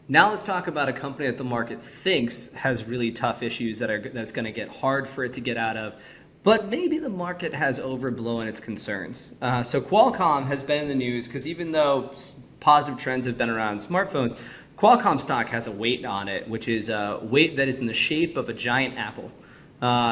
Now let's talk about a company that the market thinks has really tough issues that's going to get hard for it to get out of, but maybe the market has overblown its concerns. So Qualcomm has been in the news because even though positive trends have been around smartphones, Qualcomm stock has a weight on it, which is a weight that is in the shape of a giant apple.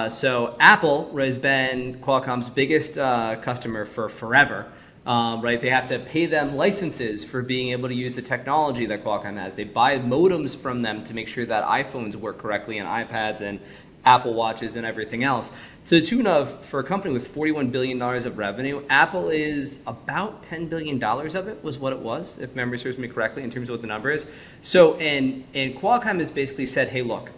So Apple has been Qualcomm's biggest customer for forever. Right? They have to pay them licenses for being able to use the technology that Qualcomm has. They buy modems from them to make sure that iPhones work correctly and iPads and Apple Watches and everything else. To the tune of, for a company with $41 billion of revenue, Apple is about $10 billion of it was what it was, if memory serves me correctly in terms of what the number is. So, and Qualcomm has basically said, hey, look,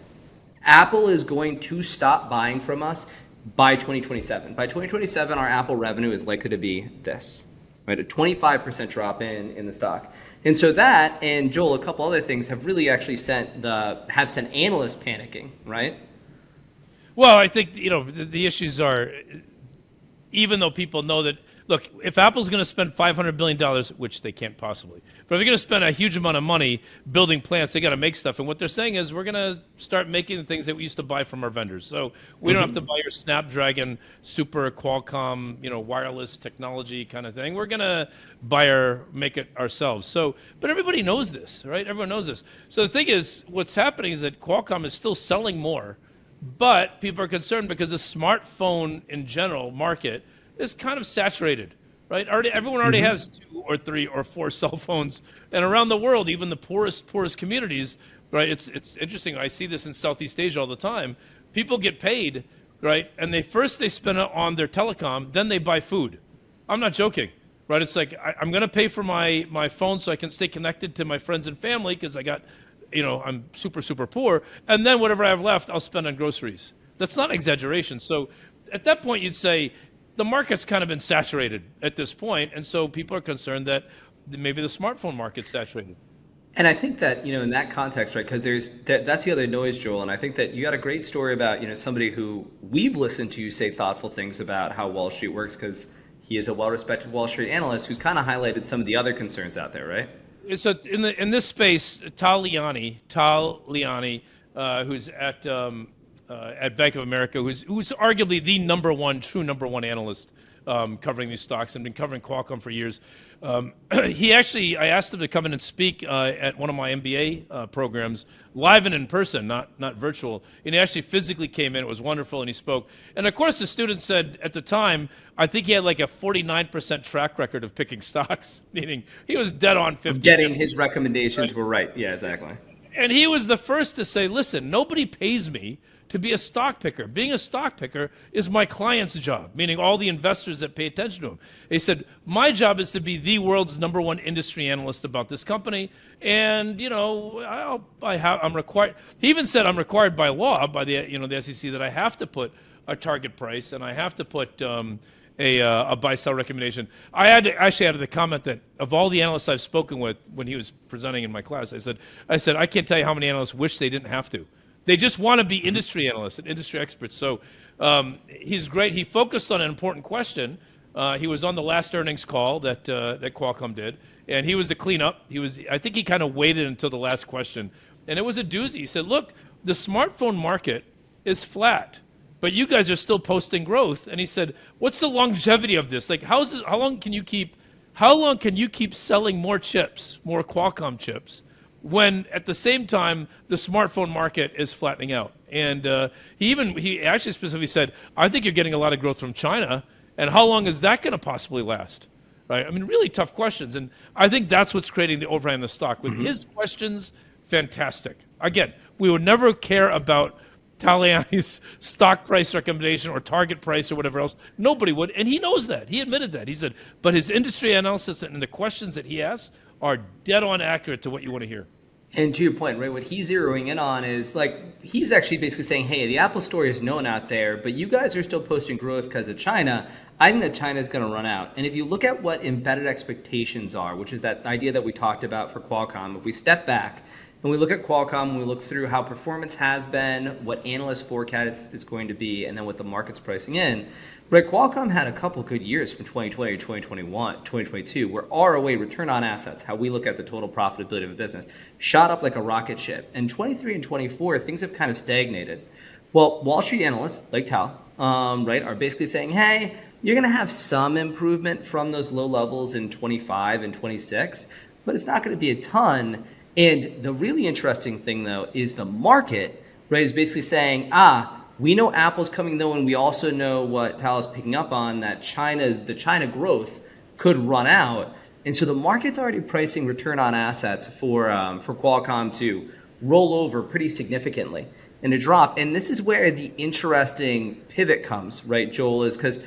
Apple is going to stop buying from us by 2027. By 2027, our Apple revenue is likely to be this. Right, a 25% drop in the stock. And so that, and Joel, a couple other things have really actually sent analysts panicking, right? Well, I think, the issues are, even though people know that, look, if Apple's going to spend $500 billion, which they can't possibly, but if they're going to spend a huge amount of money building plants, they got to make stuff. And what they're saying is we're going to start making the things that we used to buy from our vendors. So we don't have to buy your Snapdragon super Qualcomm, wireless technology kind of thing. We're going to make it ourselves. So, but everybody knows this, right? Everyone knows this. So the thing is, what's happening is that Qualcomm is still selling more, but people are concerned because the smartphone in general market is kind of saturated, right? Everyone already has 2 or 3 or 4 cell phones, and around the world, even the poorest communities, right? It's interesting. I see this in Southeast Asia all the time. People get paid, right? And they spend it on their telecom, then they buy food. I'm not joking, right? It's like I'm going to pay for my phone so I can stay connected to my friends and family because I'm super poor, and then whatever I have left, I'll spend on groceries. That's not exaggeration. So at that point, you'd say, the market's kind of been saturated at this point, and so people are concerned that maybe the smartphone market's saturated. And I think that, in that context, right, because that's the other noise, Joel, and I think that you got a great story about, somebody who we've listened to say thoughtful things about how Wall Street works because he is a well-respected Wall Street analyst who's kind of highlighted some of the other concerns out there, right? So in this space, Tal Liani, who's at Bank of America, who's arguably the true number one analyst covering these stocks and been covering Qualcomm for years. I asked him to come in and speak at one of my MBA programs, live and in person, not virtual. And he actually physically came in. It was wonderful, and he spoke. And of course, the student said at the time, I think he had like a 49% track record of picking stocks, meaning he was dead on 50. Getting his recommendations were right. Yeah, exactly. And he was the first to say, listen, nobody pays me to be a stock picker. Being a stock picker is my client's job, meaning all the investors that pay attention to him. He said, my job is to be the world's number one industry analyst about this company. And, I'm required. He even said I'm required by law, by the SEC, that I have to put a target price and I have to put a buy-sell recommendation. I actually added the comment that of all the analysts I've spoken with when he was presenting in my class, I said, I can't tell you how many analysts wish they didn't have to. They just want to be industry analysts and industry experts. So he's great. He focused on an important question. He was on the last earnings call that Qualcomm did, and he was the cleanup. I think he kind of waited until the last question, and it was a doozy. He said, look, the smartphone market is flat, but you guys are still posting growth. And he said, what's the longevity of this? Like, how long can you keep selling more chips, more Qualcomm chips, when at the same time the smartphone market is flattening out? And he actually specifically said, I think you're getting a lot of growth from China, and how long is that going to possibly last? Right? I mean, really tough questions, and I think that's what's creating the overhang in the stock. With his questions, fantastic. Again, we would never care about Taliani's stock price recommendation or target price or whatever else. Nobody would, and he knows that. He admitted that. He said, but his industry analysis and the questions that he asks are dead on accurate to what you want to hear. And to your point, right, what he's zeroing in on is he's actually basically saying, hey, the Apple story is known out there, but you guys are still posting growth because of China. I think that China is going to run out. And if you look at what embedded expectations are, which is that idea that we talked about for Qualcomm, if we step back and we look at Qualcomm, we look through how performance has been, what analysts forecast it's going to be, and then what the market's pricing in. Right, Qualcomm had a couple good years from 2020 to 2021, 2022, where ROA, return on assets, how we look at the total profitability of a business, shot up like a rocket ship. And 23 and 24, things have kind of stagnated. Well, Wall Street analysts, like Tal, right, are basically saying, hey, you're going to have some improvement from those low levels in 25 and 26, but it's not going to be a ton. And the really interesting thing, though, is the market, right, is basically saying, we know Apple's coming, though, and we also know what Tal is picking up on, that the China growth could run out. And so the market's already pricing return on assets for Qualcomm to roll over pretty significantly and to drop. And this is where the interesting pivot comes, right, Joel, is because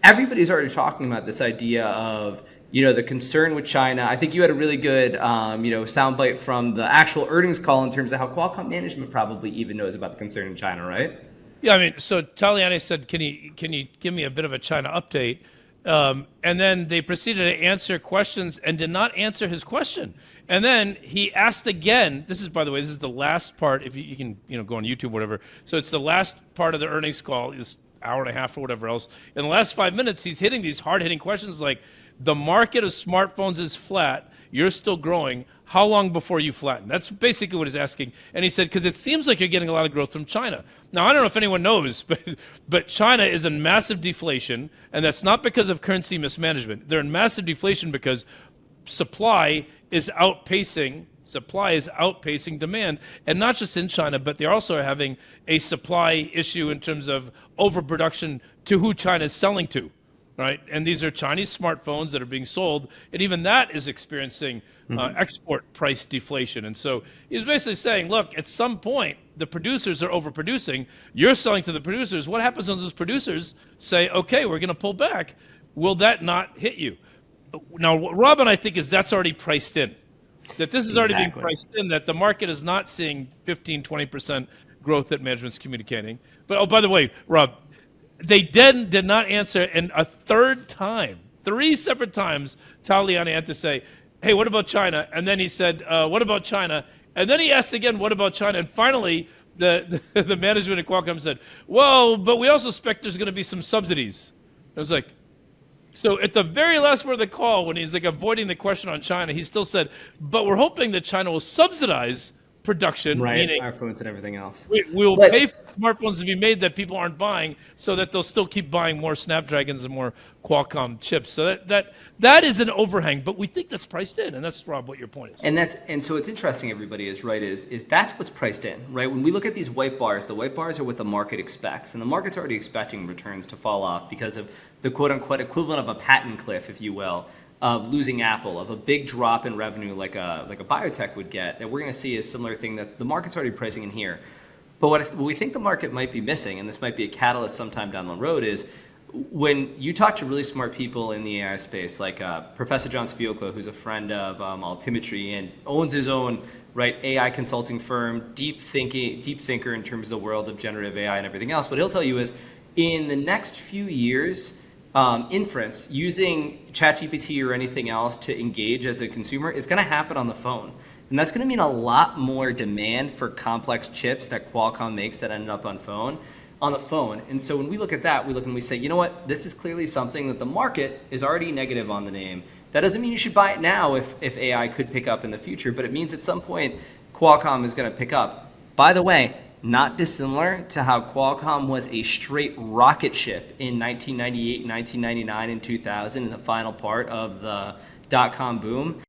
everybody's already talking about this idea of, the concern with China. I think you had a really good, soundbite from the actual earnings call in terms of how Qualcomm management probably even knows about the concern in China, right? Yeah, I mean, so Taliani said, can you give me a bit of a China update? And then they proceeded to answer questions and did not answer his question. And then he asked again. This is, by the way, this is the last part. If you can, go on YouTube, whatever. So it's the last part of the earnings call, this hour and a half or whatever else. In the last 5 minutes, he's hitting these hard-hitting questions like, the market of smartphones is flat. You're still growing. How long before you flatten? That's basically what he's asking. And he said, because it seems like you're getting a lot of growth from China. Now, I don't know if anyone knows, but China is in massive deflation, and that's not because of currency mismanagement. They're in massive deflation because supply is outpacing demand, and not just in China, but they're also having a supply issue in terms of overproduction to who China is selling to. Right, and these are Chinese smartphones that are being sold, and even that is experiencing export price deflation. And so he's basically saying, look, at some point, the producers are overproducing. You're selling to the producers. What happens when those producers say, okay, we're going to pull back? Will that not hit you? Now, what Rob and I think is that's already priced in, that this is already being priced in, that the market is not seeing 15, 20% growth that management's communicating. But, oh, by the way, Rob, they then did not answer, and a third time, 3 separate times, Taliani had to say, hey, what about China? And then he said, what about China? And then he asked again, what about China? And finally, the management at Qualcomm said, well, but we also expect there's going to be some subsidies. I was like, so at the very last word of the call, when he's like avoiding the question on China, he still said, but we're hoping that China will subsidize production, right, meaning smartphones and everything else. We'll pay for smartphones to be made that people aren't buying, so that they'll still keep buying more Snapdragons and more Qualcomm chips. So that is an overhang, but we think that's priced in, and that's, Rob, what your point is. And so what's interesting, everybody, is that's what's priced in, right? When we look at these white bars, the white bars are what the market expects, and the market's already expecting returns to fall off because of the quote-unquote equivalent of a patent cliff, if you will, of losing Apple, of a big drop in revenue like a biotech would get, that we're going to see a similar thing that the market's already pricing in here. But what we think the market might be missing, and this might be a catalyst sometime down the road, is when you talk to really smart people in the AI space, like Professor John Sfiocco, who's a friend of Altimetry and owns his own AI consulting firm, deep thinker in terms of the world of generative AI and everything else. What he'll tell you is, in the next few years, inference using ChatGPT or anything else to engage as a consumer is going to happen on the phone. And that's going to mean a lot more demand for complex chips that Qualcomm makes that ended up on the phone. And so when we look at that, we look and we say, you know what, this is clearly something that the market is already negative on the name. That doesn't mean you should buy it now if AI could pick up in the future, but it means at some point Qualcomm is going to pick up. By the way, not dissimilar to how Qualcomm was a straight rocket ship in 1998, 1999, and 2000 in the final part of the dot-com boom.